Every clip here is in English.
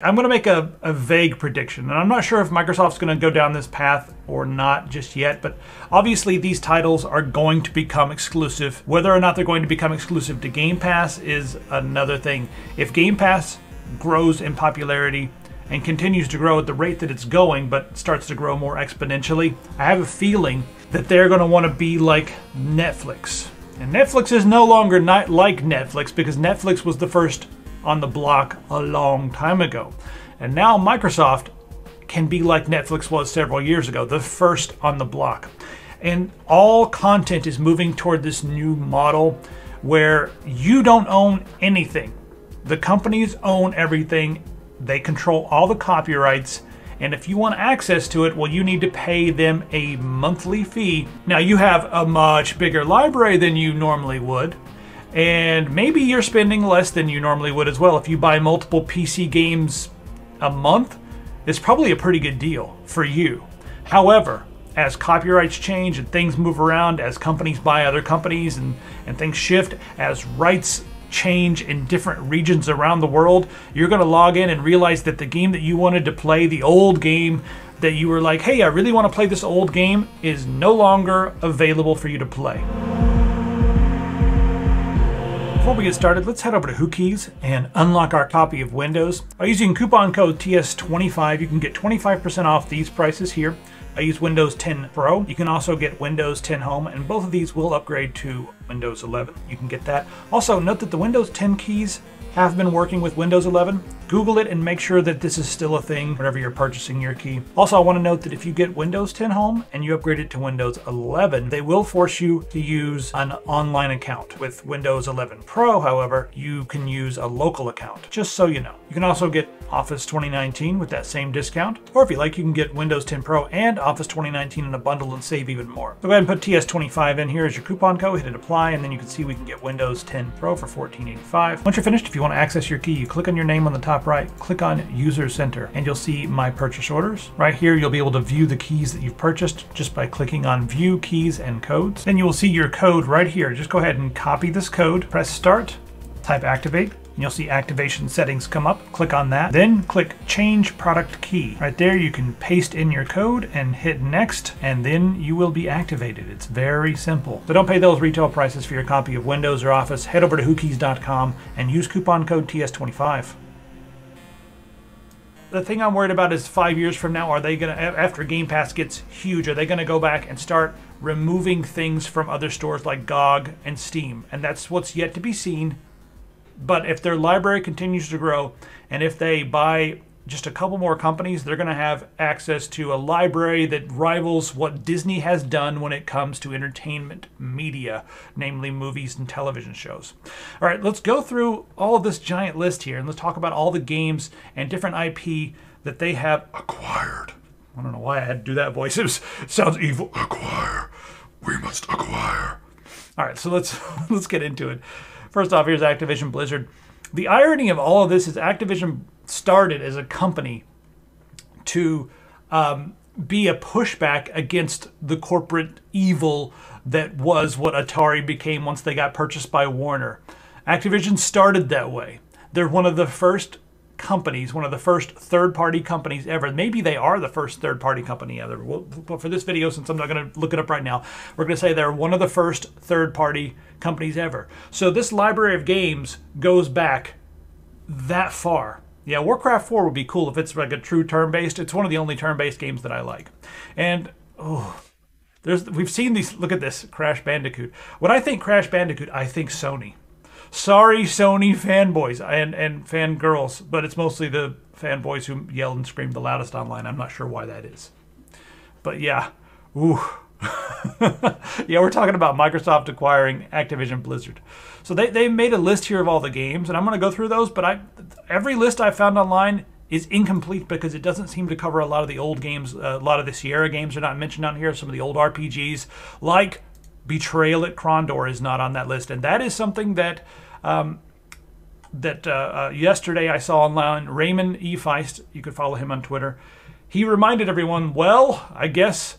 I'm going to make a vague prediction, and I'm not sure if Microsoft's going to go down this path or not just yet, but obviously these titles are going to become exclusive. Whether or not they're going to become exclusive to Game Pass is another thing. If Game Pass grows in popularity and continues to grow at the rate that it's going, but starts to grow more exponentially, I have a feeling that they're going to want to be like Netflix. And Netflix is no longer not like Netflix, because Netflix was the first on the block a long time ago. And now Microsoft can be like Netflix was several years ago, the first on the block. And all content is moving toward this new model where you don't own anything. The companies own everything. They control all the copyrights. And if you want access to it, well, you need to pay them a monthly fee. Now, you have a much bigger library than you normally would. And maybe you're spending less than you normally would as well. If you buy multiple PC games a month, it's probably a pretty good deal for you. However, as copyrights change and things move around, as companies buy other companies and things shift, as rights change in different regions around the world, you're going to log in and realize that the game that you wanted to play, the old game that you were like, hey, I really want to play this old game, is no longer available for you to play. Before we get started, let's head over to WhoKeys and unlock our copy of Windows. By using coupon code TS25, you can get 25% off these prices here. I use Windows 10 Pro. You can also get Windows 10 Home, and both of these will upgrade to Windows 11. You can get that. Also, note that the Windows 10 keys have been working with Windows 11. Google it and make sure that this is still a thing whenever you're purchasing your key. Also, I want to note that if you get Windows 10 Home and you upgrade it to Windows 11, they will force you to use an online account. With Windows 11 Pro, however, you can use a local account, just so you know. You can also get Office 2019 with that same discount, or if you like, you can get Windows 10 Pro and Office 2019 in a bundle and save even more. So go ahead and put TS25 in here as your coupon code, hit apply, and then you can see we can get Windows 10 Pro for $14.85. Once you're finished, if you want to access your key, you click on your name on the top right, click on User Center, and you'll see My Purchase Orders. Right here, you'll be able to view the keys that you've purchased just by clicking on View Keys and Codes. Then you will see your code right here. Just go ahead and copy this code, press Start, type Activate, and you'll see activation settings come up. Click on that. Then click Change Product Key. Right there, you can paste in your code and hit Next, and then you will be activated. It's very simple. So don't pay those retail prices for your copy of Windows or Office. Head over to whokeys.com and use coupon code TS25. The thing I'm worried about is 5 years from now, are they going to, after Game Pass gets huge, are they going to go back and start removing things from other stores like GOG and Steam? And that's what's yet to be seen. But if their library continues to grow, and if they buy just a couple more companies, they're going to have access to a library that rivals what Disney has done when it comes to entertainment media, namely movies and television shows. All right, let's go through all of this giant list here, and let's talk about all the games and different IP that they have acquired. I don't know why I had to do that voice. It sounds evil. Acquire. We must acquire. All right, so let's get into it. First off, here's Activision Blizzard. The irony of all of this is Activision started as a company to be a pushback against the corporate evil that was what Atari became once they got purchased by Warner. Activision started that way. They're one of the first companies, one of the first third-party companies ever. Maybe they are the first third-party company ever. But for this video, since I'm not going to look it up right now, we're going to say they're one of the first third-party companies ever. So this library of games goes back that far. Yeah, Warcraft 4 would be cool if it's like a true turn-based. It's one of the only turn-based games that I like. And we've seen these. Look at this, Crash Bandicoot. When I think Crash Bandicoot, I think Sony. Sorry, Sony fanboys and fangirls, but it's mostly the fanboys who yell and scream the loudest online. I'm not sure why that is. But yeah, ooh. Yeah, we're talking about Microsoft acquiring Activision Blizzard. So they made a list here of all the games, and I'm going to go through those, but every list I found online is incomplete because it doesn't seem to cover a lot of the old games. A lot of the Sierra games are not mentioned on here. Some of the old RPGs, like Betrayal at Krondor, is not on that list, and that is something that yesterday I saw online. Raymond E. Feist, you could follow him on Twitter. He reminded everyone, well, I guess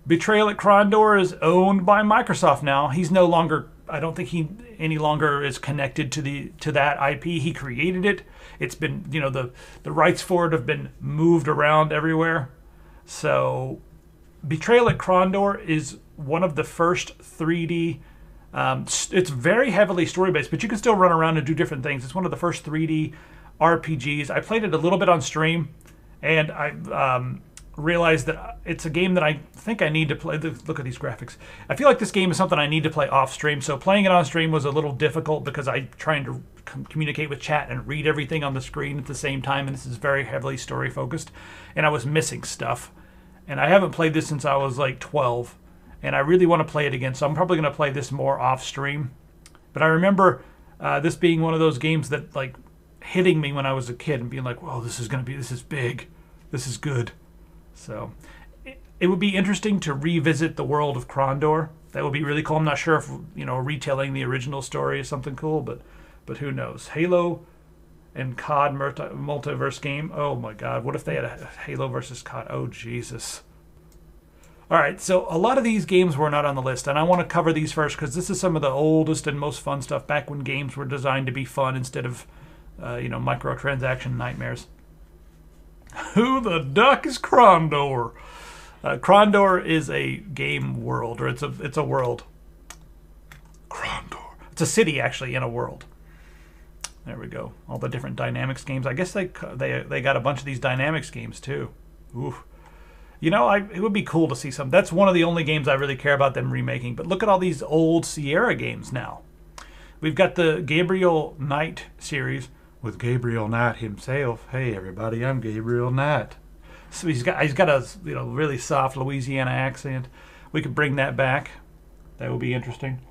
Betrayal at Krondor is owned by Microsoft now. He's no longer I don't think he any longer is connected to that IP. He created it. It's been, you know, the rights for it have been moved around everywhere. So Betrayal at Krondor is one of the first 3D. It's very heavily story based, but you can still run around and do different things. It's one of the first 3D RPGs. I played it a little bit on stream, and I realized that it's a game that I think I need to play. Look at these graphics. I feel like this game is something I need to play off stream. So playing it on stream was a little difficult because I'm trying to communicate with chat and read everything on the screen at the same time, and this is very heavily story focused, and I was missing stuff. And I haven't played this since I was like 12, and I really want to play it again. So I'm probably going to play this more off stream. But I remember this being one of those games that like hitting me when I was a kid and being like, "Whoa, this is big, this is good." So it would be interesting to revisit the world of Krondor. That would be really cool. I'm not sure if, you know, retelling the original story is something cool, but who knows? Halo and COD multiverse game. Oh my God, what if they had a Halo versus COD? Oh Jesus. All right, so a lot of these games were not on the list, and I want to cover these first because this is some of the oldest and most fun stuff back when games were designed to be fun instead of, you know, microtransaction nightmares. Who the duck is Krondor? Krondor is a game world, or it's a world. Krondor. It's a city actually in a world. There we go. All the different Dynamics games. I guess they got a bunch of these Dynamics games too. Ooh. You know, it would be cool to see some. That's one of the only games I really care about them remaking. But look at all these old Sierra games now. We've got the Gabriel Knight series with Gabriel Knight himself. Hey everybody, I'm Gabriel Knight. So he's got a, you know, really soft Louisiana accent. We could bring that back. That would be interesting.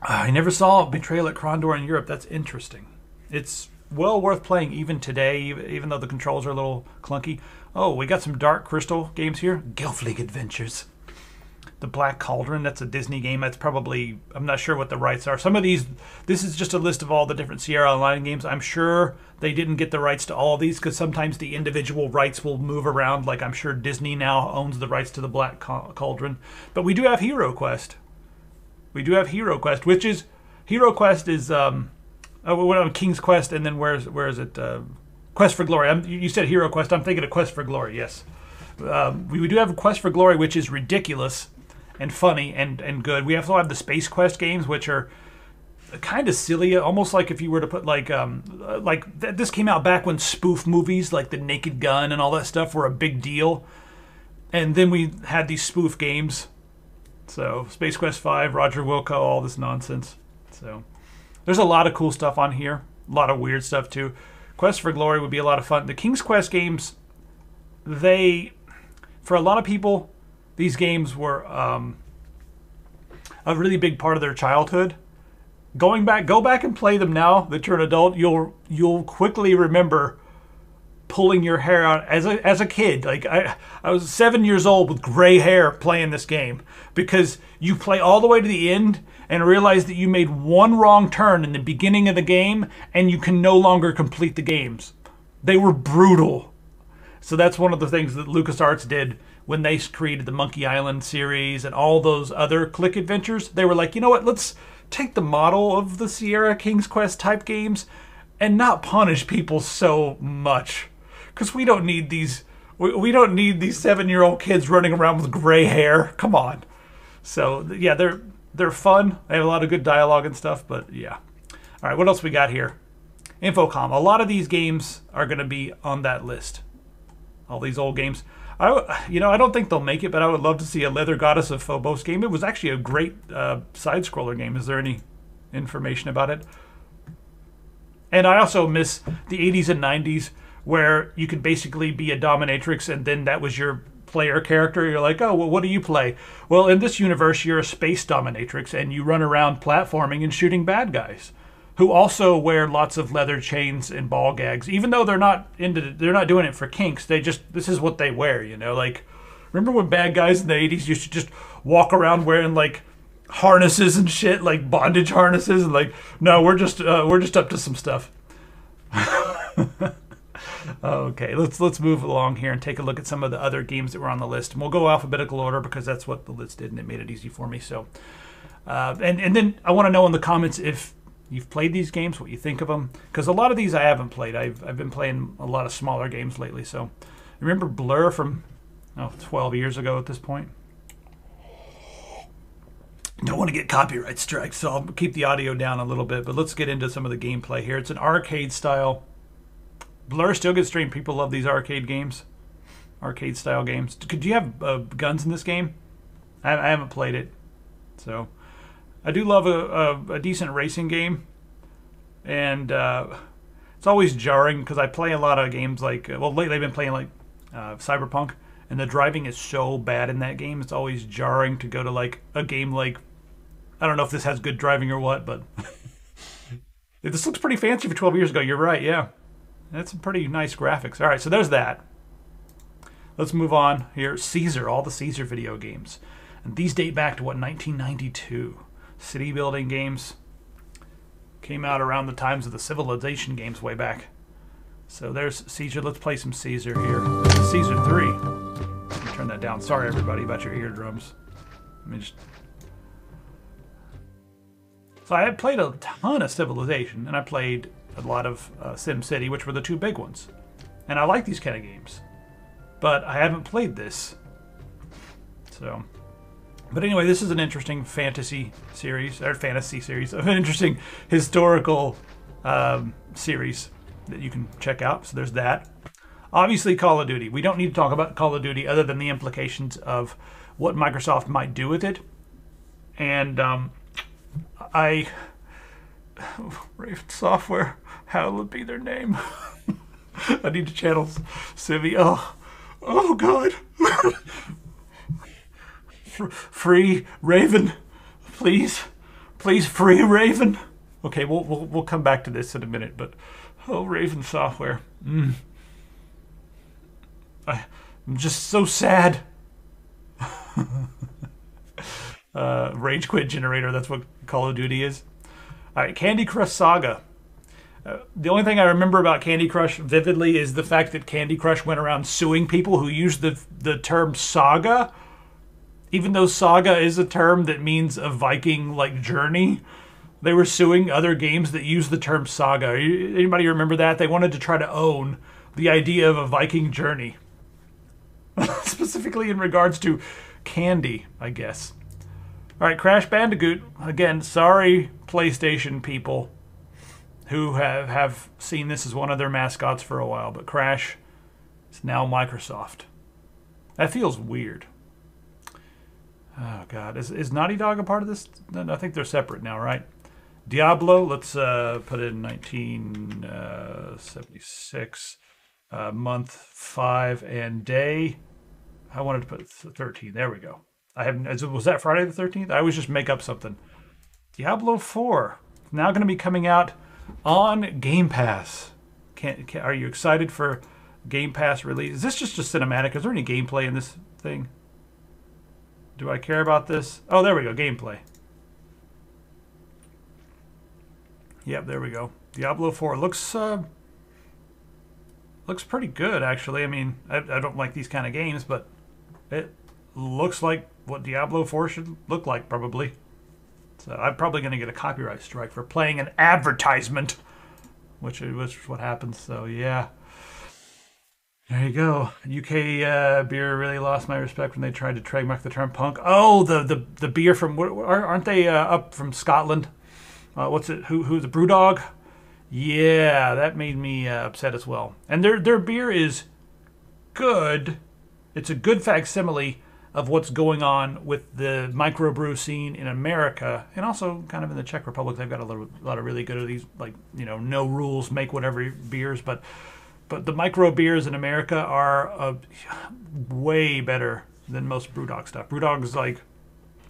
I never saw Betrayal at Krondor in Europe. That's interesting. It's well worth playing even today, even though the controls are a little clunky. Oh, we got some Dark Crystal games here. Gelfling Adventures. The Black Cauldron, that's a Disney game. That's probably, I'm not sure what the rights are. Some of these, this is just a list of all the different Sierra Online games. I'm sure they didn't get the rights to all of these because sometimes the individual rights will move around. Like I'm sure Disney now owns the rights to the Black Cauldron. But we do have Hero Quest. We do have Hero Quest, which is, Hero Quest is, King's Quest, and then where is it? Quest for Glory. You said Hero Quest. I'm thinking of Quest for Glory, yes. We do have a Quest for Glory, which is ridiculous and funny and good. We also have the Space Quest games, which are kind of silly, almost like if you were to put this came out back when spoof movies like The Naked Gun and all that stuff were a big deal. And then we had these spoof games. So Space Quest 5, Roger Wilco, all this nonsense. So there's a lot of cool stuff on here. A lot of weird stuff too. Quest for Glory would be a lot of fun. The King's Quest games, for a lot of people, these games were a really big part of their childhood. Go back and play them now that you're an adult. You'll quickly remember pulling your hair out as a kid. Like I was 7 years old with gray hair playing this game because you play all the way to the end and realize that you made one wrong turn in the beginning of the game and you can no longer complete the games. They were brutal. So that's one of the things that LucasArts did when they created the Monkey Island series and all those other click adventures. They were like, you know what, let's take the model of the Sierra King's Quest type games and not punish people so much. Because we don't need these 7-year-old kids running around with gray hair. Come on. So yeah, they're fun. They have a lot of good dialogue and stuff, but yeah. All right, what else we got here? Infocom. A lot of these games are going to be on that list. All these old games. I don't think they'll make it, but I would love to see a Leather Goddess of Phobos game. It was actually a great side-scroller game. Is there any information about it? And I also miss the 80s and 90s where you could basically be a dominatrix and then that was your player character. You're like, oh, well, what do you play? Well, in this universe, you're a space dominatrix and you run around platforming and shooting bad guys who also wear lots of leather chains and ball gags. Even though they're not doing it for kinks, this is what they wear, you know? Like, remember when bad guys in the 80s used to just walk around wearing like harnesses and shit, like bondage harnesses, and like, no, we're just up to some stuff. Okay, let's move along here and take a look at some of the other games that were on the list. And we'll go alphabetical order because that's what the list did, and it made it easy for me. So, and then I want to know in the comments if you've played these games, what you think of them, because a lot of these I haven't played. I've been playing a lot of smaller games lately. So, remember Blur from 12 years ago at this point? Don't want to get copyright strikes, so I'll keep the audio down a little bit. But let's get into some of the gameplay here. It's an arcade style. Blur still gets streamed. People love these arcade games, arcade style games. Could you have guns in this game? I haven't played it, so I do love a decent racing game, and it's always jarring because I play a lot of games like lately I've been playing like Cyberpunk, and the driving is so bad in that game. It's always jarring to go to like a game like, I don't know if this has good driving or what, but this looks pretty fancy for 12 years ago. You're right, yeah. That's some pretty nice graphics. All right, so there's that. Let's move on here. Caesar, all the Caesar video games. And these date back to, what, 1992. City building games. Came out around the times of the Civilization games way back. So there's Caesar. Let's play some Caesar here. Caesar 3. Let me turn that down. Sorry, everybody, about your eardrums. Let me just... So I had played a ton of Civilization, and I played a lot of SimCity, which were the two big ones. And I like these kind of games. But I haven't played this. So... But anyway, this is an interesting fantasy series, an interesting historical series that you can check out. So there's that. Obviously, Call of Duty. We don't need to talk about Call of Duty other than the implications of what Microsoft might do with it. And Raven Software, how will it be their name? I need to channel Civi. Oh God. Free Raven, please free Raven. Okay, we'll come back to this in a minute, but Raven Software. I'm just so sad. Rage quit generator. That's what Call of Duty is. All right, Candy Crush Saga. The only thing I remember about Candy Crush vividly is the fact that Candy Crush went around suing people who used the term saga. Even though saga is a term that means a Viking-like journey, they were suing other games that use the term saga. Anybody remember that? They wanted to try to own the idea of a Viking journey. Specifically in regards to candy, I guess. All right, Crash Bandicoot. Again, sorry, PlayStation people who have seen this as one of their mascots for a while, but Crash is now Microsoft. That feels weird. Oh, God. Is Naughty Dog a part of this? No, I think they're separate now, right? Diablo, let's put it in 1976. Month, 5, and day. I wanted to put 13. There we go. Was that Friday the 13th? I always just make up something. Diablo 4. Now going to be coming out on Game Pass. Are you excited for Game Pass release? Is this just a cinematic? Is there any gameplay in this thing? Do I care about this? Oh, there we go. Gameplay. Yep, there we go. Diablo 4 looks pretty good, actually. I mean, I don't like these kind of games, but it looks like what Diablo 4 should look like, probably. So I'm probably going to get a copyright strike for playing an advertisement, which is what happens. So, yeah. There you go. UK beer really lost my respect when they tried to trademark the term punk. Oh, the beer from, aren't they up from Scotland? What's it? Who the Brewdog? Yeah, that made me upset as well. And their beer is good. It's a good facsimile of what's going on with the microbrew scene in America, and also kind of in the Czech Republic. They've got a lot of really good of these, like, no rules, make whatever beers, but the micro beers in America are way better than most Brewdog stuff. Brewdog is like,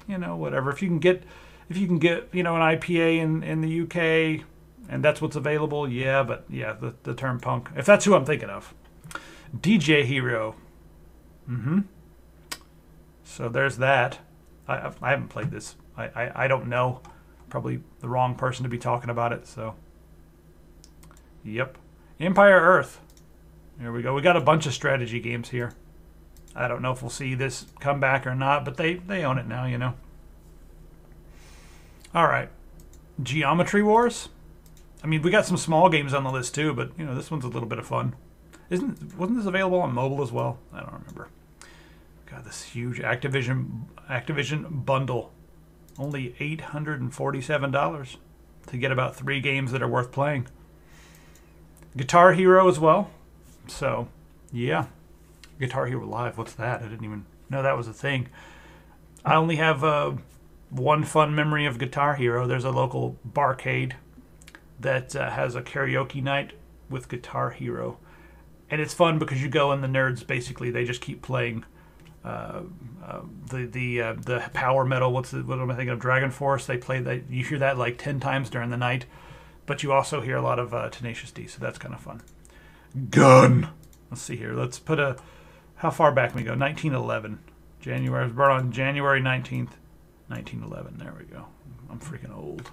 whatever. If you can get an IPA in the UK, and that's what's available, yeah. But yeah, the term punk, if that's who I'm thinking of. DJ Hero. So there's that. I haven't played this. I don't know. Probably the wrong person to be talking about it. So. Yep. Empire Earth. Here we go. We got a bunch of strategy games here. I don't know if we'll see this come back or not, but they own it now, you know. All right. Geometry Wars. I mean, we got some small games on the list too, but you know, this one's a little bit of fun. Wasn't this available on mobile as well? I don't remember. Got this huge Activision bundle. Only $847 to get about 3 games that are worth playing. Guitar Hero as well. So, yeah. Guitar Hero Live, what's that? I didn't even know that was a thing. I only have one fun memory of Guitar Hero. There's a local barcade that has a karaoke night with Guitar Hero. And it's fun because you go and the nerds basically, they just keep playing the power metal. What am I thinking of? Dragon Force. They play that. You hear that like 10 times during the night, but you also hear a lot of Tenacious D. So that's kind of fun. Gun. Let's see here. Let's put a. How far back can we go? 1911. January. I was born on January 19th, 1911. There we go. I'm freaking old.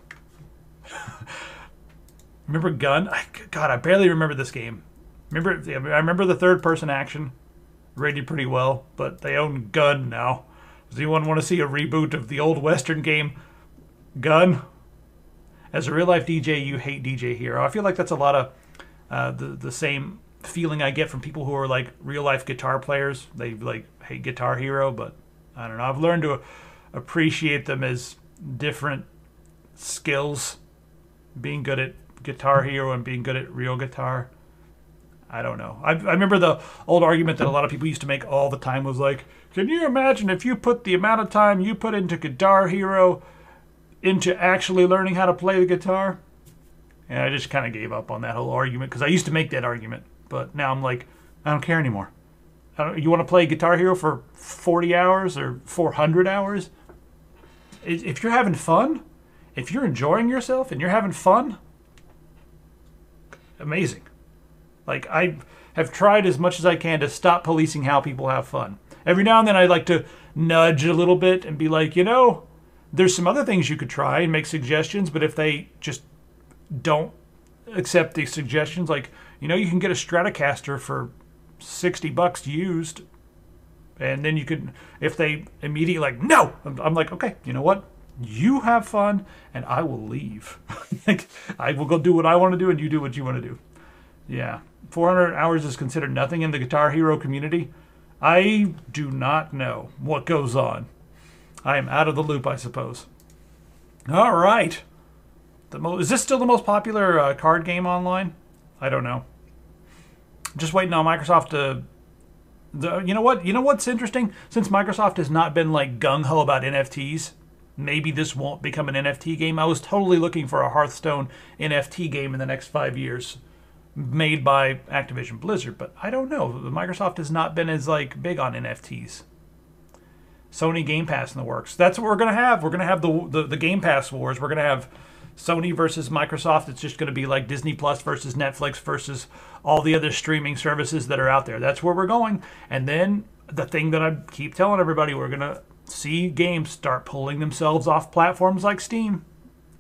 Remember Gun? God, I barely remember this game. I remember the third-person action. Rated pretty well, but they own Gun now. Does anyone want to see a reboot of the old Western game, Gun? As a real-life DJ, you hate DJ Hero. I feel like that's a lot of the same feeling I get from people who are like real-life guitar players. They like hate Guitar Hero, but I don't know. I've learned to appreciate them as different skills. Being good at Guitar Hero and being good at real guitar. I don't know. I remember the old argument that a lot of people used to make all the time was like, can you imagine if you put the amount of time you put into Guitar Hero into actually learning how to play the guitar? And I just kind of gave up on that whole argument because I used to make that argument. But now I'm like, I don't care anymore. You want to play Guitar Hero for 40 hours or 400 hours? If you're having fun, if you're enjoying yourself and you're having fun, amazing. Like, I have tried as much as I can to stop policing how people have fun. Every now and then I like to nudge a little bit and be like, you know, there's some other things you could try and make suggestions, but if they just don't accept these suggestions, like, you know, you can get a Stratocaster for $60 used, and then you could, if they immediately like, no, I'm like, okay, you know what? You have fun, and I will leave. Like, I will go do what I want to do, and you do what you want to do. Yeah. 400 hours is considered nothing in the Guitar Hero community. I do not know what goes on. I am out of the loop, I suppose. All right. Is this still the most popular card game online? I don't know. Just waiting on Microsoft to... You know what? You know what's interesting? Since Microsoft has not been like gung-ho about NFTs, maybe this won't become an NFT game. I was totally looking for a Hearthstone NFT game in the next 5 years, made by Activision Blizzard, but I don't know. Microsoft has not been as like big on NFTs. Sony Game Pass in the works. That's what we're gonna have. We're gonna have the Game Pass wars. We're gonna have Sony versus Microsoft. It's just gonna be like Disney Plus versus Netflix versus all the other streaming services that are out there. That's where we're going. And then the thing that I keep telling everybody, we're gonna see games start pulling themselves off platforms like Steam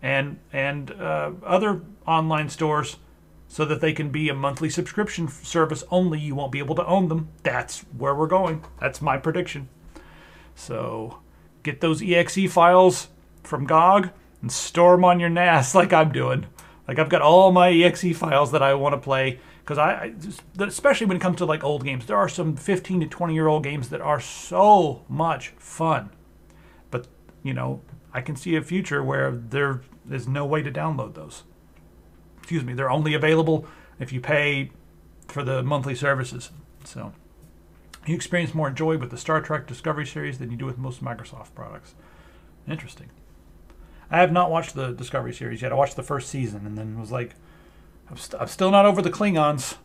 and other online stores, so that they can be a monthly subscription service only. You won't be able to own them. That's where we're going. That's my prediction. So get those EXE files from GOG and store them on your NAS like I'm doing. Like, I've got all my EXE files that I want to play, because especially when it comes to like old games, there are some 15 to 20-year-old games that are so much fun. But, you know, I can see a future where there is no way to download those. Excuse me, they're only available if you pay for the monthly services. So you experience more joy with the Star Trek Discovery series than you do with most Microsoft products. Interesting. I have not watched the Discovery series yet. I watched the first season and then was like, I'm still not over the Klingons,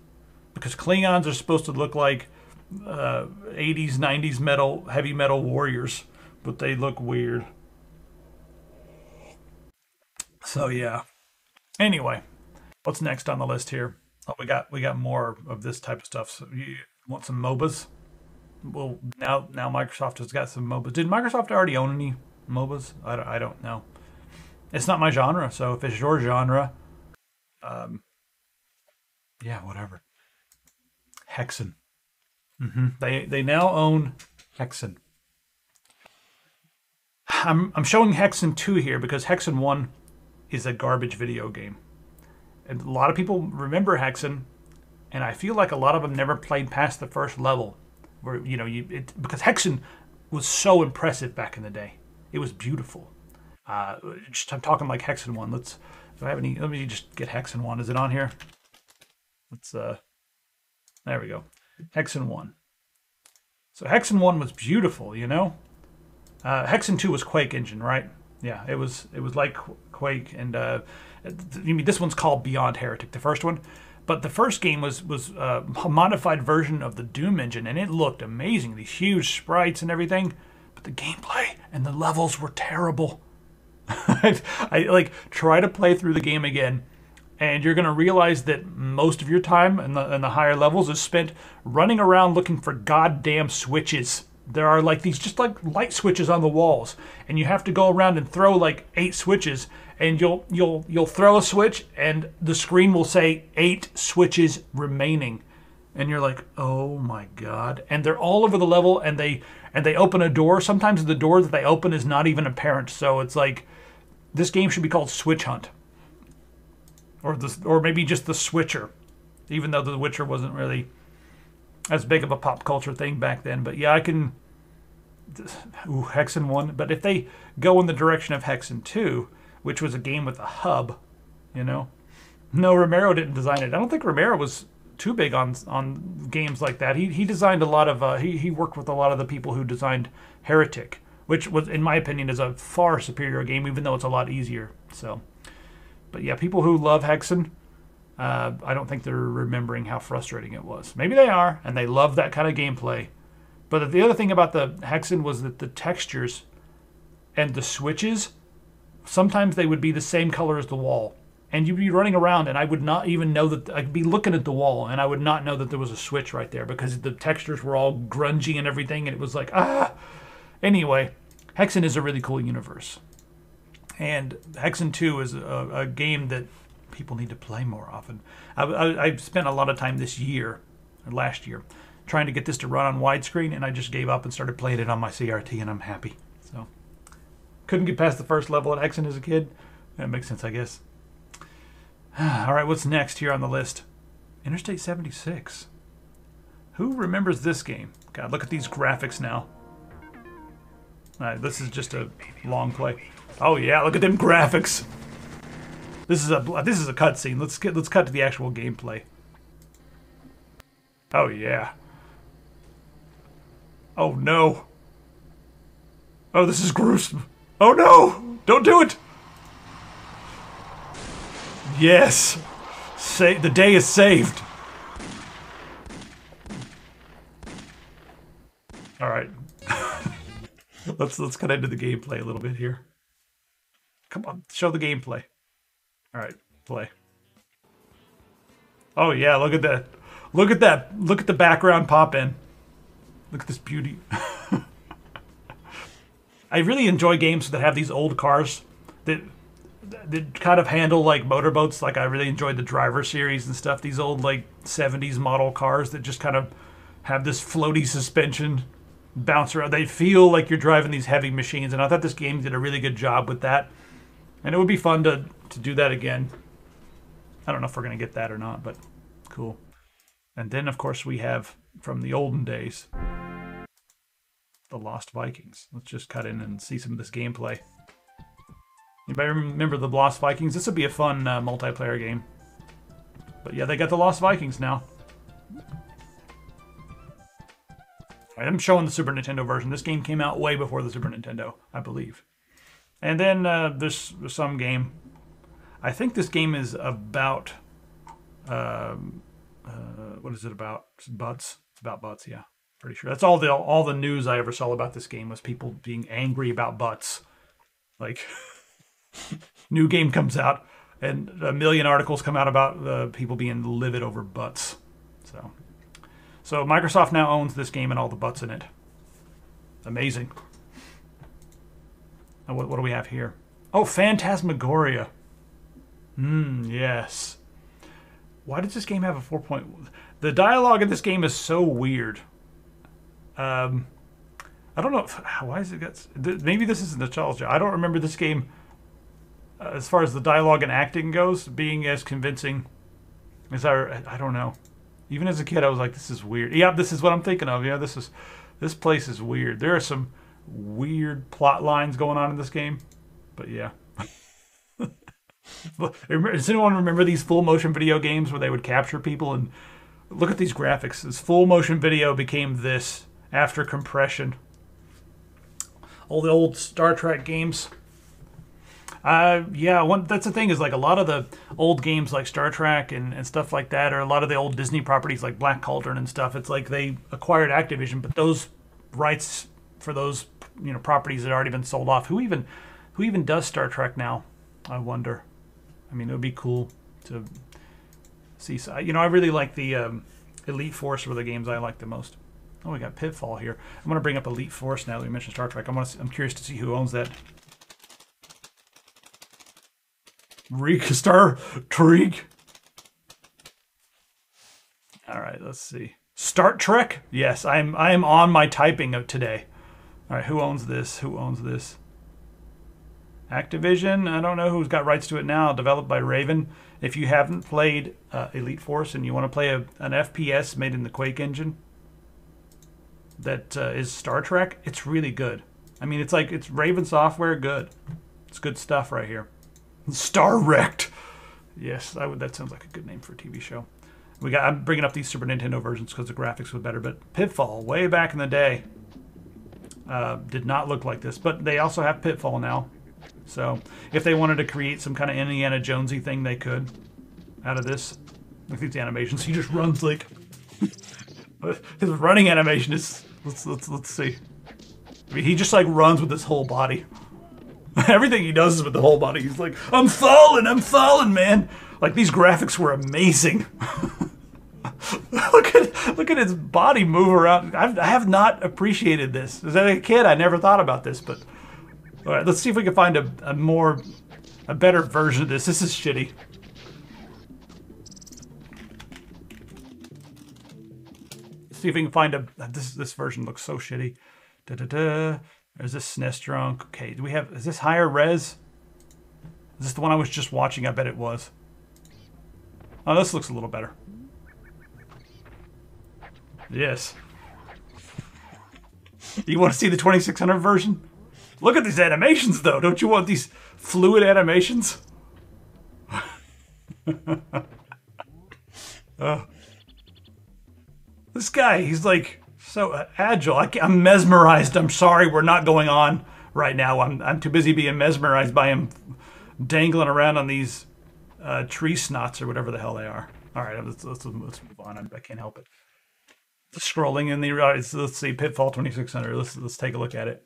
because Klingons are supposed to look like 80s, 90s heavy metal warriors, but they look weird. So yeah. Anyway. What's next on the list here? Oh, we got more of this type of stuff. So you want some MOBAs? Well, now Microsoft has got some MOBAs. Did Microsoft already own any MOBAs? I don't know. It's not my genre, so if it's your genre, yeah, whatever. Hexen. They now own Hexen. I'm showing Hexen 2 here because Hexen 1 is a garbage video game. And a lot of people remember Hexen, and I feel like a lot of them never played past the first level. Where, you know, because Hexen was so impressive back in the day. It was beautiful. I'm talking like Hexen 1. Do I have any? Let me just get Hexen 1. Is it on here? There we go. Hexen 1. So Hexen 1 was beautiful, you know? Hexen 2 was Quake Engine, right? Yeah, it was like Quake, and this one's called Beyond Heretic, the first one. But the first game was a modified version of the Doom engine, and it looked amazing. These huge sprites and everything. But the gameplay and the levels were terrible. I like try to play through the game again, and you're going to realize that most of your time in the higher levels is spent running around looking for goddamn switches. There are like these just like light switches on the walls, and you have to go around and throw like 8 switches, and you'll throw a switch and the screen will say 8 switches remaining, and you're like, oh my god. And they're all over the level, and they open a door. Sometimes the door that they open is not even apparent, so it's like this game should be called Switch Hunt, or maybe just the Switcher, even though the Witcher wasn't really as big of a pop culture thing back then. But yeah, I can... Hexen 1. But if they go in the direction of Hexen 2, which was a game with a hub, you know? No, Romero didn't design it. I don't think Romero was too big on games like that. He designed a lot of... he worked with a lot of the people who designed Heretic, which was, in my opinion, is a far superior game, even though it's a lot easier. So, but yeah, people who love Hexen... I don't think they're remembering how frustrating it was. Maybe they are, and they love that kind of gameplay. But the other thing about the Hexen was that the textures and the switches, sometimes they would be the same color as the wall. And you'd be running around, and I would not even know that... I'd be looking at the wall, and I would not know that there was a switch right there because the textures were all grungy and everything, and it was like, ah! Anyway, Hexen is a really cool universe. And Hexen 2 is a game that people need to play more often. I've spent a lot of time this year, or last year, trying to get this to run on widescreen, and I just gave up and started playing it on my CRT, and I'm happy. So, couldn't get past the first level at Hexen as a kid. That makes sense, I guess. All right, what's next here on the list? Interstate 76. Who remembers this game? God, look at these graphics now. All right, this is just a long play. Oh yeah, look at them graphics. This is a cutscene. Let's cut to the actual gameplay. Oh yeah. Oh no. Oh, this is gruesome. Oh no! Don't do it. Yes. The day is saved. All right. let's cut into the gameplay a little bit here. Come on, show the gameplay. All right, play. Oh yeah, look at that. Look at that. Look at the background pop in. Look at this beauty. I really enjoy games that have these old cars that kind of handle like motorboats. Like I really enjoyed the Driver series and stuff. These old like 70s model cars that just kind of have this floaty suspension, bounce around. They feel like you're driving these heavy machines, and I thought this game did a really good job with that. And it would be fun to do that again. I don't know if we're going to get that or not, but cool. And then, of course, we have, from the olden days, The Lost Vikings. Let's just cut in and see some of this gameplay. Anybody remember The Lost Vikings? This would be a fun multiplayer game. But yeah, they got The Lost Vikings now. I'm showing the Super Nintendo version. This game came out way before the Super Nintendo, I believe. And then there's some game. I think this game is about... what is it about? It's butts. It's about butts, yeah. Pretty sure. That's all the news I ever saw about this game was people being angry about butts. Like, new game comes out, and a million articles come out about people being livid over butts. So Microsoft now owns this game and all the butts in it. Amazing. And what do we have here? Oh, Phantasmagoria. Yes. Why does this game have a 4. The dialogue in this game is so weird. Um, I don't know why is it got. Maybe this is nostalgia. I don't remember this game as far as the dialogue and acting goes being as convincing as I don't know. Even as a kid, I was like, "This is weird." Yeah, this is what I'm thinking of. Yeah, this place is weird. There are some weird plot lines going on in this game, but yeah. Does anyone remember these full motion video games where they would capture people and look at these graphics? This full motion video became this after compression. All the old Star Trek games. Yeah, that's the thing is like a lot of the old games like Star Trek and stuff like that, or a lot of the old Disney properties like Black Cauldron and stuff. It's like they acquired Activision, but those rights for those properties had already been sold off. Who even does Star Trek now? I wonder. I mean, it would be cool to see. I really like the Elite Force were the games I like the most. Oh, we got Pitfall here. I'm going to bring up Elite Force now that we mentioned Star Trek. I'm curious to see who owns that. Star Trek. All right, let's see. Star Trek? Yes, I am on my typing of today. All right, who owns this? Who owns this? Activision. I don't know who's got rights to it now. Developed by Raven. If you haven't played Elite Force and you want to play an FPS made in the Quake engine that is Star Trek, it's really good. I mean, it's Raven Software good. It's good stuff right here. Star Wrecked. Yes, that sounds like a good name for a TV show. I'm bringing up these Super Nintendo versions because the graphics were better, but Pitfall, way back in the day, did not look like this. But they also have Pitfall now. So if they wanted to create some kind of Indiana Jonesy thing, they could out of this. Look at these animations. He just runs like his running animation is. Let's see. I mean, he just like runs with his whole body. Everything he does is with the whole body. He's like, I'm falling, man. Like these graphics were amazing. Look at his body move around. I have not appreciated this. As a kid, I never thought about this, but. All right, let's see if we can find a better version of this. This is shitty. Let's see if we can find this version looks so shitty. There's this SNES drunk. Okay, is this higher res? Is this the one I was just watching? I bet it was. Oh, this looks a little better. Yes. You want to see the 2600 version? Look at these animations, though. Don't you want these fluid animations? This guy, he's like so agile. I'm mesmerized. I'm sorry, we're not going on right now. I'm too busy being mesmerized by him dangling around on these tree snots or whatever the hell they are. All right, let's move on. I can't help it. Scrolling in the let's see, Pitfall 2600. Let's take a look at it.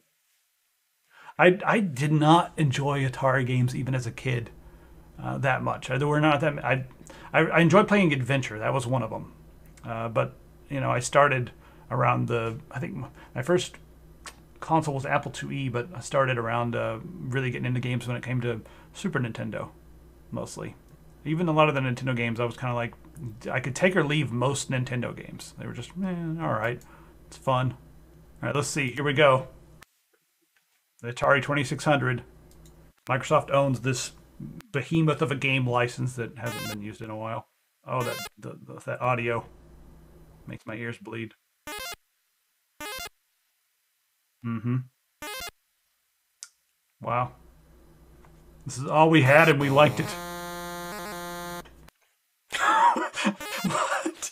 I did not enjoy Atari games even as a kid that much. There were not that. I enjoyed playing Adventure. That was one of them. But I started around I think my first console was Apple IIe, but I started around really getting into games when it came to Super Nintendo, mostly. Even a lot of the Nintendo games, I was kind of like, I could take or leave most Nintendo games. They were just, all right, it's fun. All right, let's see. Here we go. The Atari 2600. Microsoft owns this behemoth of a game license that hasn't been used in a while. Oh, that audio makes my ears bleed. Mm-hmm. Wow. This is all we had and we liked it. What?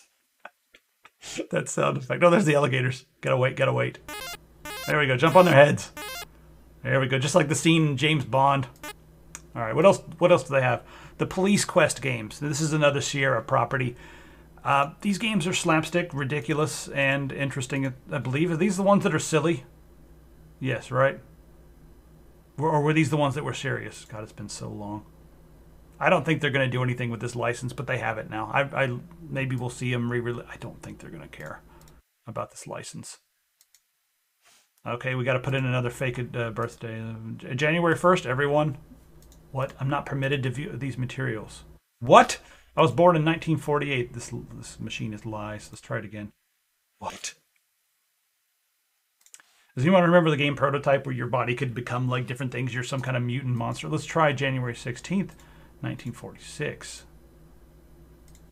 That sound effect. Oh, there's the alligators. Gotta wait. There we go. Jump on their heads. There we go. Just like the scene in James Bond. All right. What else do they have? The Police Quest games. This is another Sierra property. These games are slapstick, ridiculous, and interesting, I believe. Are these the ones that are silly? Yes, right? Or were these the ones that were serious? God, it's been so long. I don't think they're going to do anything with this license, but they have it now. I maybe we'll see them re-release. I don't think they're going to care about this license. Okay, we got to put in another fake birthday. January 1st, everyone. What? I'm not permitted to view these materials. What? I was born in 1948. This machine is lies. Let's try it again. What? Does anyone remember the game Prototype where your body could become like different things? You're some kind of mutant monster. Let's try January 16th, 1946.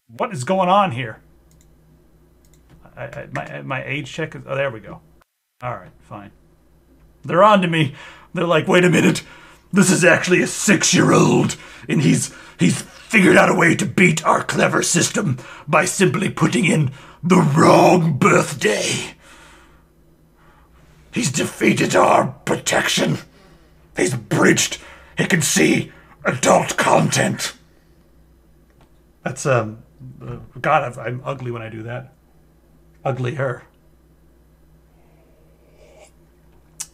What is going on here? My age check is... Oh, there we go. All right, fine. They're on to me. They're like, wait a minute. This is actually a 6-year-old, and he's figured out a way to beat our clever system by simply putting in the wrong birthday. He's defeated our protection. He's bridged. He can see adult content. That's, God, I'm ugly when I do that. Uglier.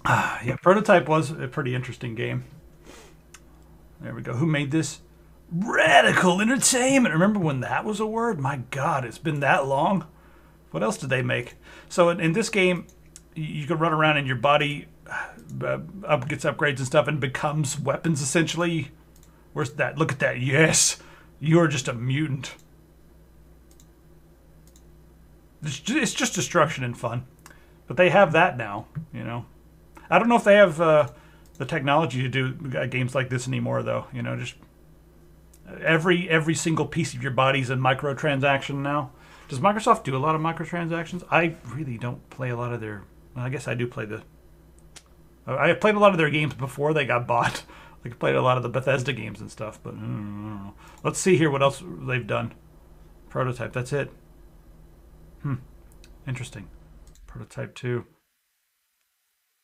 Yeah, Prototype was a pretty interesting game. There we go. Who made this? Radical Entertainment. Remember when that was a word? My God, it's been that long. What else did they make? So in this game, you can run around and your body gets upgrades and stuff and becomes weapons, essentially. Where's that? Look at that. Yes. You're just a mutant. It's just destruction and fun. But they have that now, you know. I don't know if they have the technology to do games like this anymore, though. You know, just every single piece of your body's a microtransaction now. Does Microsoft do a lot of microtransactions? I really don't play a lot of their... Well, I guess I do play the... I played a lot of their games before they got bought. Like I played a lot of the Bethesda games and stuff, but I don't know. Let's see here what else they've done. Prototype, that's it. Interesting. Prototype 2.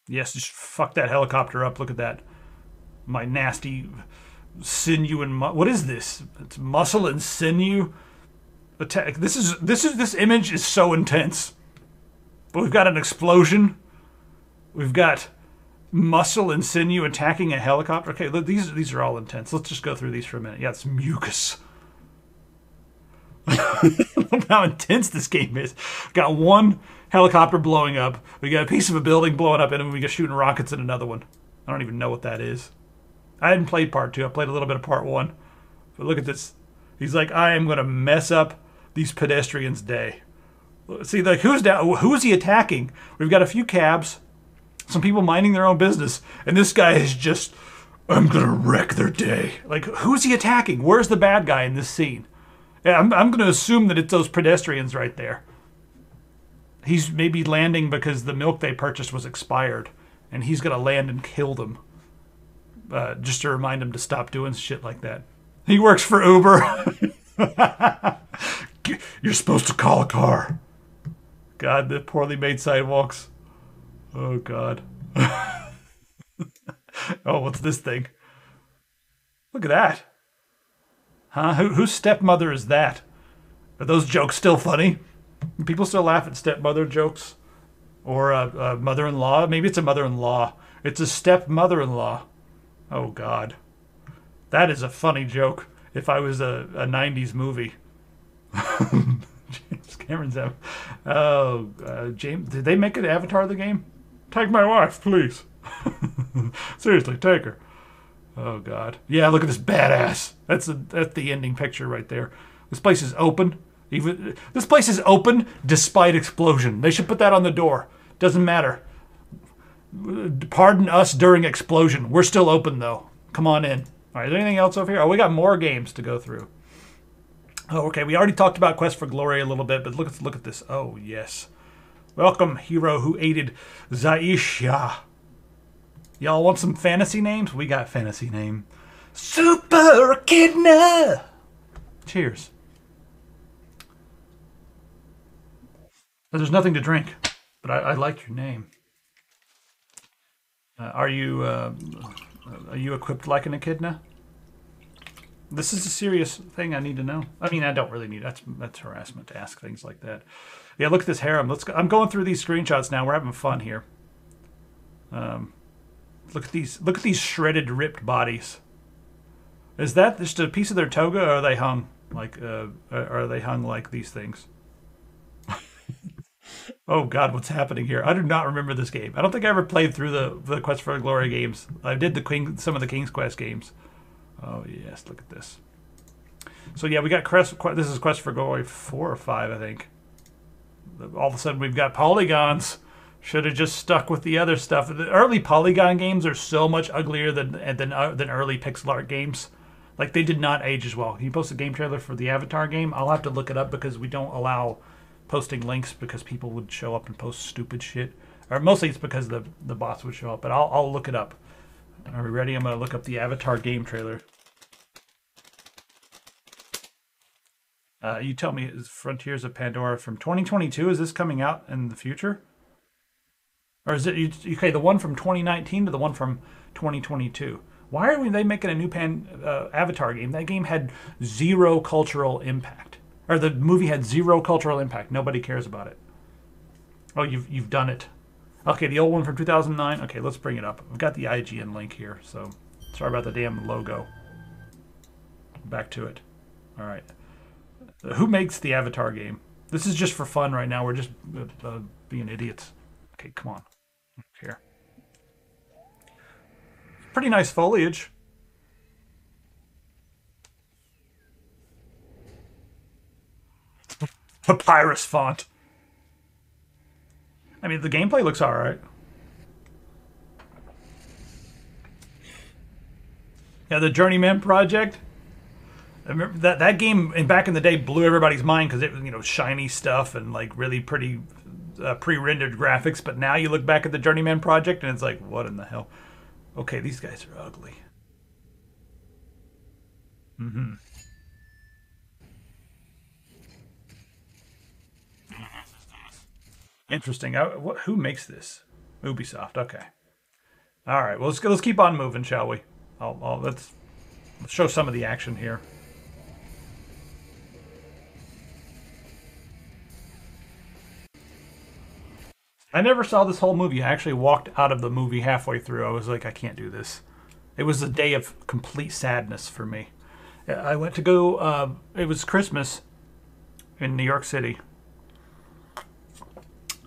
Yes, just fuck that helicopter up. Look at that. My nasty sinew and... What is this? It's muscle and sinew? Attack. This image is so intense. But we've got an explosion. We've got muscle and sinew attacking a helicopter. Okay, these are all intense. Let's just go through these for a minute. Yeah, it's mucus. Look how intense this game is. Got one helicopter blowing up. We got a piece of a building blowing up, and we got shooting rockets in another one. I don't even know what that is. I hadn't played part 2. I played a little bit of part 1. But look at this. He's like, I am going to mess up these pedestrians' day. See, like, who's he attacking? We've got a few cabs, some people minding their own business, and this guy is just, I'm going to wreck their day. Like, who's he attacking? Where's the bad guy in this scene? Yeah, I'm going to assume that it's those pedestrians right there. He's maybe landing because the milk they purchased was expired, and he's going to land and kill them. Just to remind them to stop doing shit like that. He works for Uber. You're supposed to call a car. God, the poorly made sidewalks. Oh, God. Oh, what's this thing? Look at that. Huh? Whose stepmother is that? Are those jokes still funny? People still laugh at stepmother jokes? Or a mother-in-law? Maybe it's a mother-in-law. It's a stepmother-in-law. Oh, God. That is a funny joke if I was a 90s movie. James Cameron's out. Oh, James, did they make an Avatar of the game? Take my wife, please. Seriously, take her. Oh, God. Yeah, look at this badass. That's the ending picture right there. This place is open. This place is open despite explosion. They should put that on the door. Doesn't matter. Pardon us during explosion. We're still open, though. Come on in. All right, is there anything else over here? Oh, we got more games to go through. Oh, okay. We already talked about Quest for Glory a little bit, but look at this. Oh, yes. Welcome, hero who aided Zaisha. Y'all want some fantasy names? We got fantasy name. Super Echidna! Cheers. There's nothing to drink, but I like your name. Are you equipped like an echidna? This is a serious thing I need to know. I mean, I don't really need that's harassment to ask things like that. Yeah, look at this harem. I'm going through these screenshots now. We're having fun here. Look at these shredded, ripped bodies. Is that just a piece of their toga, or are they hung like these things? Oh, God, what's happening here? I do not remember this game. I don't think I ever played through the Quest for Glory games. I did some of the King's Quest games. Oh, yes, look at this. So yeah, we got Quest. This is Quest for Glory 4 or 5, I think. All of a sudden, we've got polygons. Should have just stuck with the other stuff. The early Polygon games are so much uglier than early pixel art games. Like, they did not age as well. Can you post a game trailer for the Avatar game? I'll have to look it up because we don't allow posting links because people would show up and post stupid shit. Or mostly it's because the bots would show up. But I'll look it up. Are we ready? I'm going to look up the Avatar game trailer. You tell me, is Frontiers of Pandora from 2022? Is this coming out in the future? Or is it, okay, the one from 2019 to the one from 2022? Why are they making a new Avatar game? That game had zero cultural impact. Or the movie had zero cultural impact. Nobody cares about it. Oh, you've done it. Okay, the old one from 2009. Okay, let's bring it up. I've got the IGN link here, so sorry about the damn logo. Back to it. All right. Who makes the Avatar game? This is just for fun right now. We're just being idiots. Okay, come on. Here. Pretty nice foliage. Papyrus font. I mean, the gameplay looks alright. Yeah, the Journeyman Project. I remember that game back in the day blew everybody's mind because it was, you know, shiny stuff and like really pretty pre-rendered graphics. But now you look back at the Journeyman Project and it's like, what in the hell? Okay, these guys are ugly. Mm-hmm. Interesting. Who makes this? Ubisoft. Okay. All right. Well, let's keep on moving, shall we? Let's show some of the action here. I never saw this whole movie. I actually walked out of the movie halfway through. I was like, I can't do this. It was a day of complete sadness for me. I went to go, it was Christmas in New York City.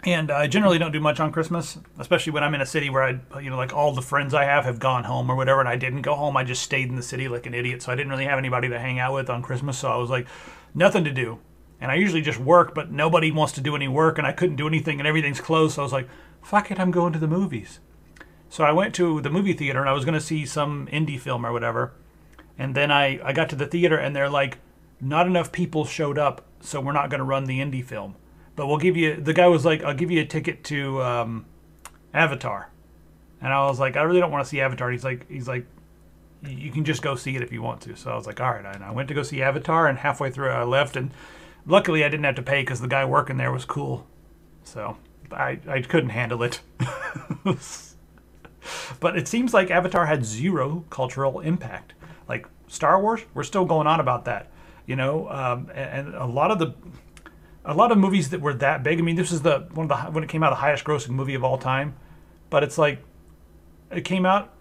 And I generally don't do much on Christmas, especially when I'm in a city where like all the friends I have gone home or whatever, and I didn't go home. I just stayed in the city like an idiot. So I didn't really have anybody to hang out with on Christmas. So I was like, nothing to do. And I usually just work, but nobody wants to do any work, and I couldn't do anything, and everything's closed. So I was like, fuck it, I'm going to the movies. So I went to the movie theater, and I was going to see some indie film or whatever. And then I got to the theater, and they're like, not enough people showed up, so we're not going to run the indie film. But we'll give you, the guy was like, I'll give you a ticket to Avatar. And I was like, I really don't want to see Avatar. He's like, you can just go see it if you want to. So I was like, all right. And I went to go see Avatar, and halfway through I left, and luckily I didn't have to pay because the guy working there was cool. So I couldn't handle it. But it seems like Avatar had zero cultural impact. Like Star Wars, we're still going on about that. You know, and a lot of movies that were that big. I mean, this is when it came out, the highest grossing movie of all time. But it's like, it came out,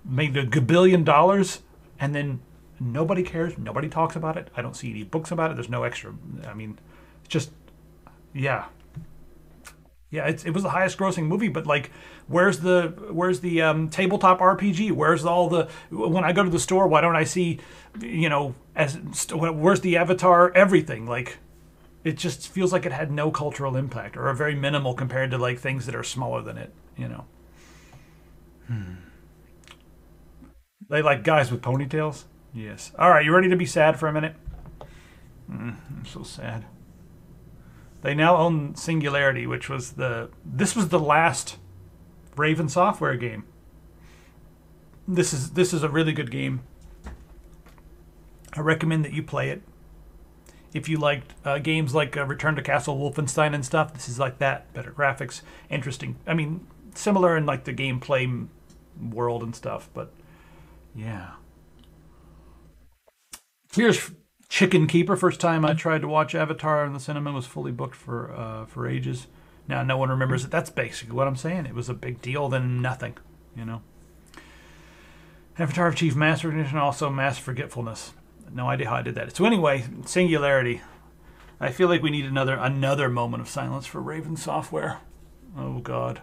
made $1 billion, and then nobody cares. Nobody talks about it. I don't see any books about it. There's no extra. I mean, it's just, yeah. Yeah, it was the highest grossing movie, but like, where's the tabletop RPG? Where's all the, when I go to the store, why don't I see, you know, where's the Avatar everything? Like, it just feels like it had no cultural impact, or a very minimal compared to like things that are smaller than it, you know. They like guys with ponytails? Yes. All right, you ready to be sad for a minute? I'm so sad. They now own Singularity, which was this was the last Raven Software game. This is a really good game. I recommend that you play it. If you liked games like Return to Castle Wolfenstein and stuff, this is like that. Better graphics, interesting. I mean, similar in like the gameplay world and stuff, but yeah. Here's Chicken Keeper. First time I tried to watch Avatar in the cinema, was fully booked for ages. Now no one remembers it. That's basically what I'm saying. It was a big deal, then nothing, you know. Avatar achieved mass recognition, also mass forgetfulness. No idea how I did that. So anyway, Singularity. I feel like we need another moment of silence for Raven Software. Oh God.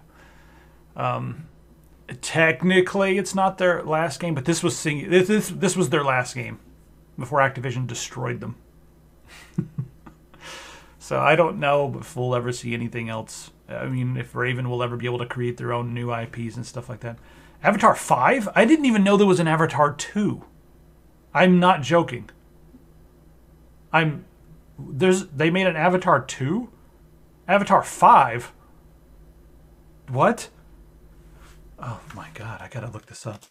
Technically, it's not their last game, but this was their last game. before Activision destroyed them. So I don't know if we'll ever see anything else. I mean, if Raven will ever be able to create their own new IPs and stuff like that. Avatar 5? I didn't even know there was an Avatar 2. I'm not joking. They made an Avatar 2? Avatar 5? What? Oh my god, I gotta look this up.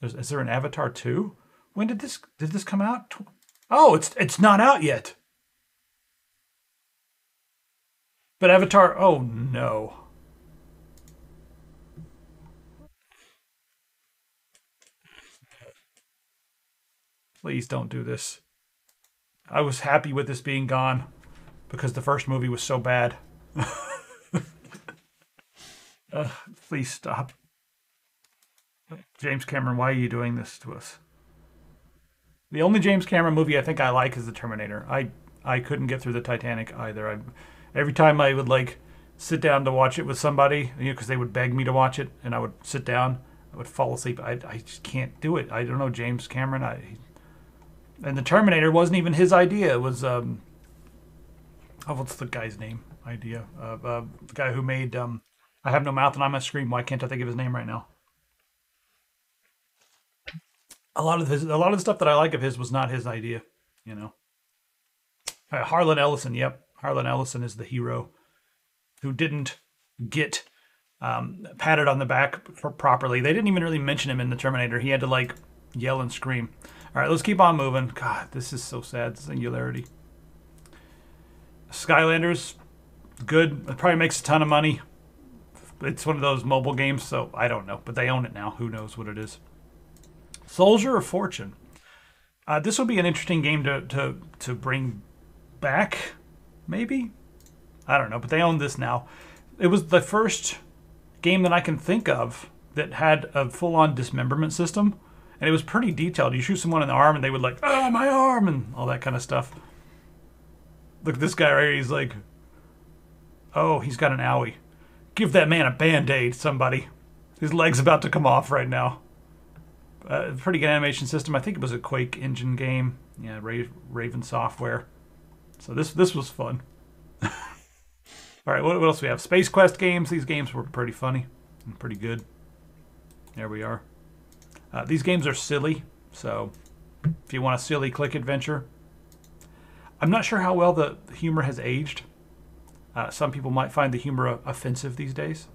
Is there an Avatar 2? When did this come out? Oh, it's not out yet. But Avatar, oh no. Please don't do this. I was happy with this being gone because the first movie was so bad. Please stop. James Cameron, why are you doing this to us? The only James Cameron movie I think I like is The Terminator. I couldn't get through the Titanic either. Every time I would like sit down to watch it with somebody, because they would beg me to watch it, and I would sit down, I would fall asleep. I just can't do it. I don't know, James Cameron. And The Terminator wasn't even his idea. It was what's the guy's name? The guy who made I Have No Mouth and I Must Scream. Why can't I think of his name right now? A lot of the stuff that I like of his was not his idea, Harlan Ellison, yep. Harlan Ellison is the hero who didn't get patted on the back properly. They didn't even really mention him in The Terminator. He had to like yell and scream. All right, let's keep on moving. God, this is so sad. Singularity. Skylanders, good. It probably makes a ton of money. It's one of those mobile games, so I don't know. But they own it now. Who knows what it is? Soldier of Fortune. This will be an interesting game to bring back, maybe? I don't know, but they own this now. It was the first game that I can think of that had a full-on dismemberment system, and it was pretty detailed. You shoot someone in the arm, and they would like, oh, my arm, and all that kind of stuff. Look at this guy right here. He's like, oh, he's got an owie. Give that man a Band-Aid, somebody. His leg's about to come off right now. Pretty good animation system. I think it was a Quake engine game. Yeah, Raven Software. So this was fun. All right, what else do we have? Space Quest games. These games were pretty funny and pretty good. There we are. These games are silly, so if you want a silly click adventure. I'm not sure how well the humor has aged. Some people might find the humor offensive these days.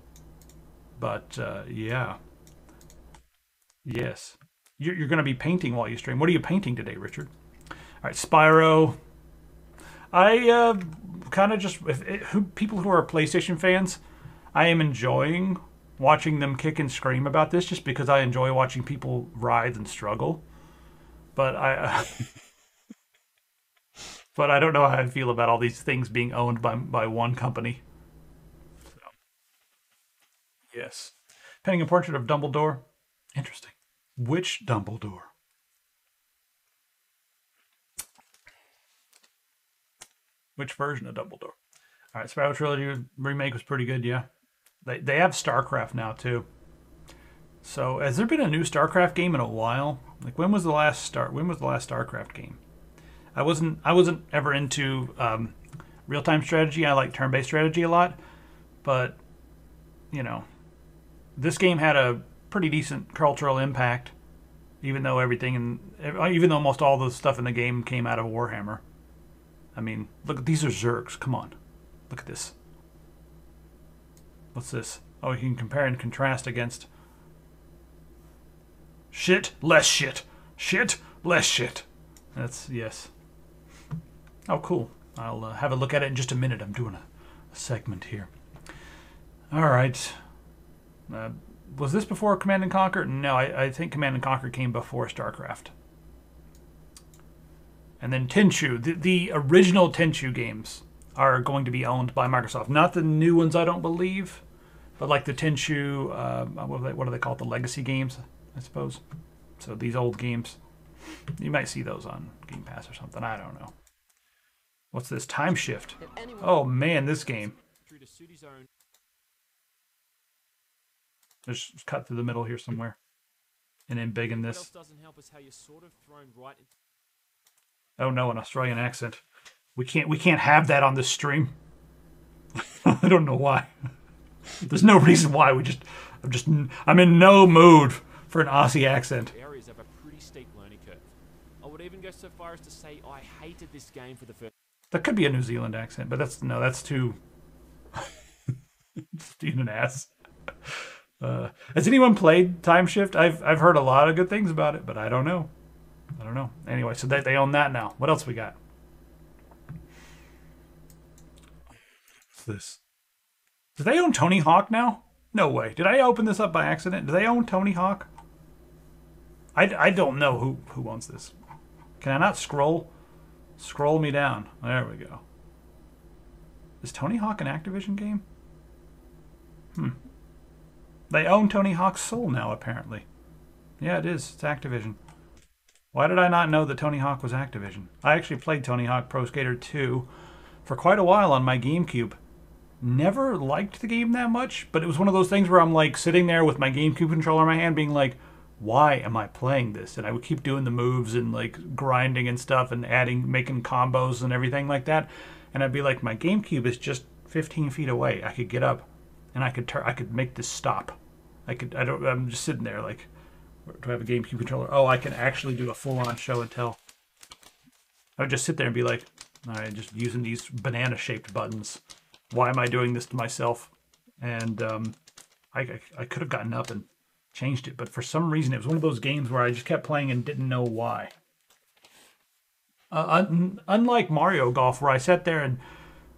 But, yeah. Yes. You're going to be painting while you stream. What are you painting today, Richard? All right, Spyro. I kind of just... people who are PlayStation fans, I am enjoying watching them kick and scream about this just because I enjoy watching people writhe and struggle. But but I don't know how I feel about all these things being owned by one company. So, yes. Painting a portrait of Dumbledore. Interesting. Which Dumbledore? Which version of Dumbledore? All right, Spyro Trilogy remake was pretty good, yeah. They have StarCraft now too. So has there been a new StarCraft game in a while? Like when was the last StarCraft game? I wasn't ever into real-time strategy. I like turn-based strategy a lot, but this game had a pretty decent cultural impact, even though almost all the stuff in the game came out of Warhammer. I mean, look, these are Zergs. Come on, look at this. What's this? Oh, you can compare and contrast against shit, less shit, shit, less shit. That's yes. Oh, cool. I'll have a look at it in just a minute. I'm doing a segment here. All right. Was this before Command & Conquer? No, I think Command & Conquer came before StarCraft. And then Tenchu. The original Tenchu games are going to be owned by Microsoft. Not the new ones, I don't believe. But like the Tenchu, what do they call it? The legacy games, I suppose. So these old games. You might see those on Game Pass or something. I don't know. What's this? Time Shift. Oh man, this game. Just cut through the middle here somewhere. and in big in What this. else doesn't help is how you're sort of thrown right into Oh no, an Australian accent. We can't have that on this stream. I don't know why. There's no reason why. I'm in no mood for an Aussie accent. areas of a pretty steep learning curve. I would even go so far as to say I hated this game for the first. That could be a New Zealand accent, but that's too. Being an ass. Has anyone played Time Shift? I've heard a lot of good things about it, but I don't know. Anyway, so they own that now. What else we got? What's this? Do they own Tony Hawk now? No way. Did I open this up by accident? Do they own Tony Hawk? I don't know who owns this. Can I not scroll? Scroll me down. There we go. Is Tony Hawk an Activision game? They own Tony Hawk's Soul now, apparently. Yeah, it is. It's Activision. Why did I not know that Tony Hawk was Activision? I actually played Tony Hawk Pro Skater 2 for quite a while on my GameCube. Never liked the game that much, but it was one of those things where I'm like sitting there with my GameCube controller in my hand being like, why am I playing this? And I would keep doing the moves and like grinding and stuff and making combos and everything like that. And I'd be like, my GameCube is just 15 feet away. I could get up and I could make this stop. I'm just sitting there like, do I have a GameCube controller? Oh, I can actually do a full-on show and tell. I would just sit there and be like, all right, just using these banana-shaped buttons. Why am I doing this to myself? And I could have gotten up and changed it, but for some reason it was one of those games where I just kept playing and didn't know why. Unlike Mario Golf, where I sat there and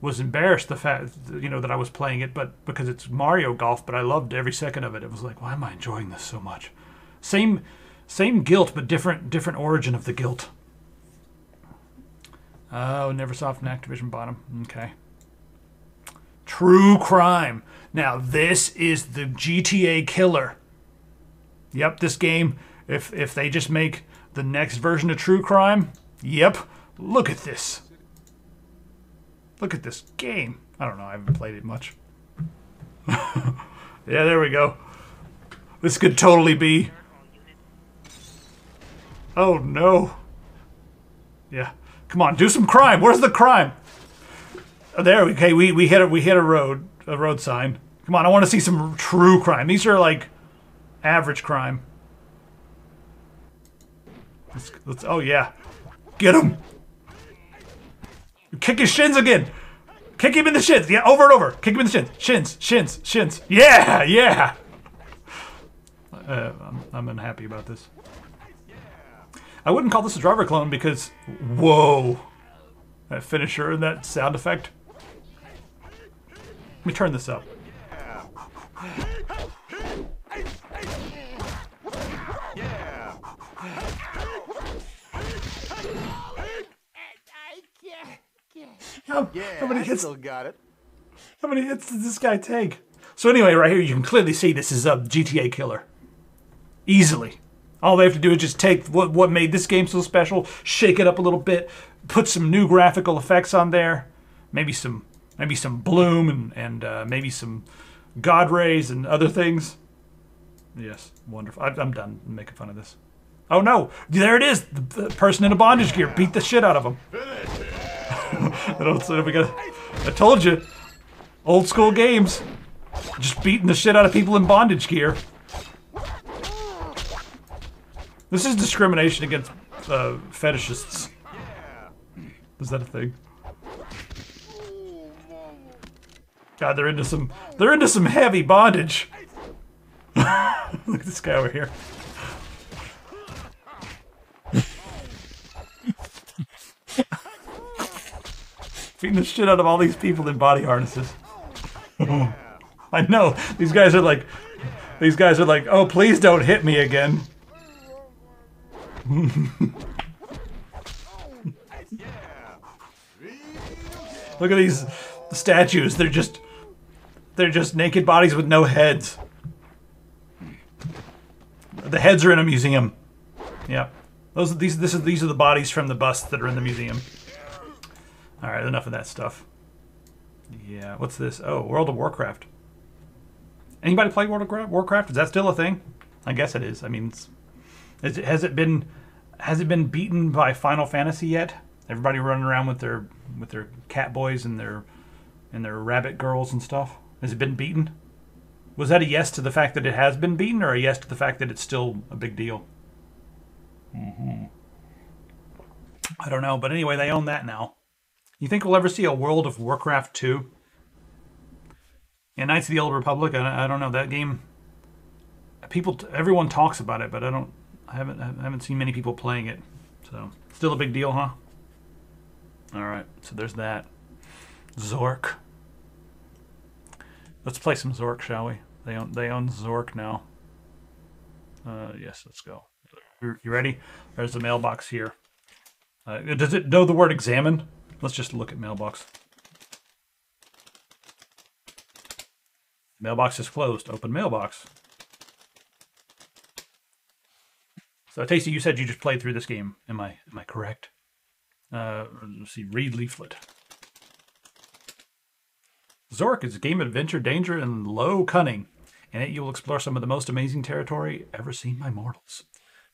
was embarrassed the fact that I was playing it, but because it's Mario Golf, but I loved every second of it. It was like, why am I enjoying this so much? Same guilt, but different origin of the guilt. Oh, Neversoft and Activision bottom. Okay. True Crime. Now this is the GTA killer. Yep, this game. If they just make the next version of True Crime, yep. Look at this. Look at this game. I don't know. I haven't played it much. Yeah, there we go. This could totally be. Oh no. Yeah. Come on, do some crime. Where's the crime? Oh, there. Okay, we hit a road sign. Come on, I want to see some true crime. These are like average crime. Let's oh yeah. Get him. Kick his shins again. Kick him in the shins. Yeah, over and over. Kick him in the shins. Shins. Yeah. I'm unhappy about this. I wouldn't call this a driver clone because, whoa, that finisher and that sound effect. Let me turn this up. How many hits? Still got it. How many hits does this guy take? So anyway, right here you can clearly see this is a GTA killer. Easily. All they have to do is just take what made this game so special, shake it up a little bit, put some new graphical effects on there, maybe some bloom and maybe some God rays and other things. Yes, wonderful. I'm done making fun of this. Oh no, there it is. The person in a bondage gear beat the shit out of him. I told you, old school games, just beating the shit out of people in bondage gear. This is discrimination against fetishists. Is that a thing? God, they're into some heavy bondage. Look at this guy over here. Beating the shit out of all these people in body harnesses. I know these guys are like, oh, please don't hit me again. Look at these statues. They're just naked bodies with no heads. The heads are in a museum. Yeah. These are the bodies from the busts that are in the museum. All right, enough of that stuff. Yeah, what's this? Oh, World of Warcraft. Anybody play World of Warcraft? Is that still a thing? I guess it is. I mean, Has it been beaten by Final Fantasy yet? Everybody running around with their cat boys and their rabbit girls and stuff. Has it been beaten? Was that a yes to the fact that it has been beaten, or a yes to the fact that it's still a big deal? I don't know, but anyway, they own that now. You think we'll ever see a World of Warcraft 2? Yeah, Knights of the Old Republic. I don't know that game. Everyone talks about it, but I haven't seen many people playing it. So still a big deal, huh? All right, so there's that. Zork. Let's play some Zork, shall we? They own Zork now. Yes, let's go. You ready? There's the mailbox here. Does it know the word examine? Let's just look at mailbox. Mailbox is closed. Open mailbox. So, Tasty, you said you just played through this game. Am I correct? Let's see. Read leaflet. Zork is a game of adventure, danger, and low cunning. In it, you will explore some of the most amazing territory ever seen by mortals.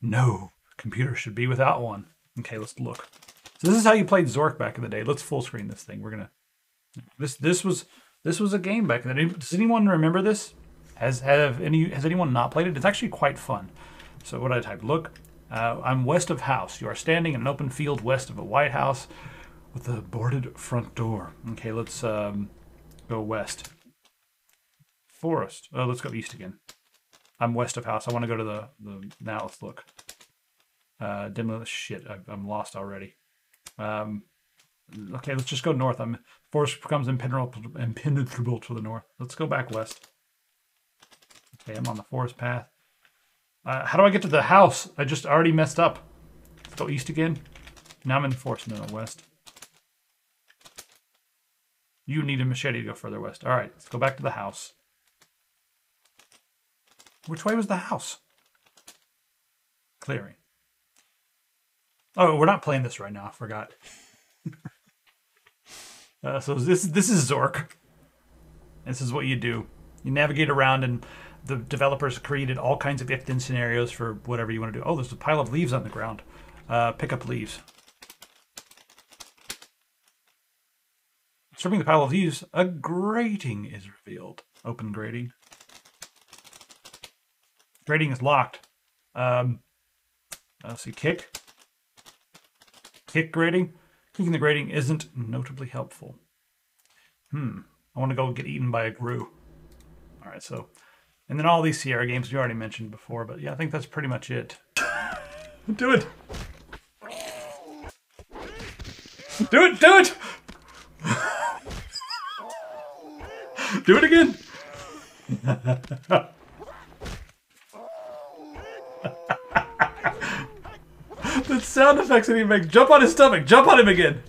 No computer should be without one. Okay, let's look. So this is how you played Zork back in the day. Let's full screen this thing. We're gonna. This was a game back in the day. Does anyone remember this? Has anyone not played it? It's actually quite fun. So what I type? Look, I'm west of house. You are standing in an open field west of a white house with a boarded front door. Okay, let's go west. Forest. Oh, let's go east again. I'm west of house. I want to go to the. Now let's look. Shit, I'm lost already. Okay, let's just go north. Forest becomes impenetrable to the north. Let's go back west. Okay, I'm on the forest path. How do I get to the house? I just already messed up. Let's go east again. Now I'm in the forest. No, west. You need a machete to go further west. All right, let's go back to the house. Which way was the house? Clearing. Oh, we're not playing this right now. I forgot. So this is Zork. This is what you do. You navigate around, and the developers created all kinds of if-then scenarios for whatever you want to do. Oh, there's a pile of leaves on the ground. Pick up leaves. Stripping the pile of leaves, a grating is revealed. Open grating. Grating is locked. Let's see, kick. Kick grating. Kicking the grating isn't notably helpful. I want to go get eaten by a grue. All right, so, and then all these Sierra games we already mentioned before, but yeah, I think that's pretty much it. Do it. Do it. Do it. Do it again. The sound effects that he makes. Jump on his stomach. Jump on him again.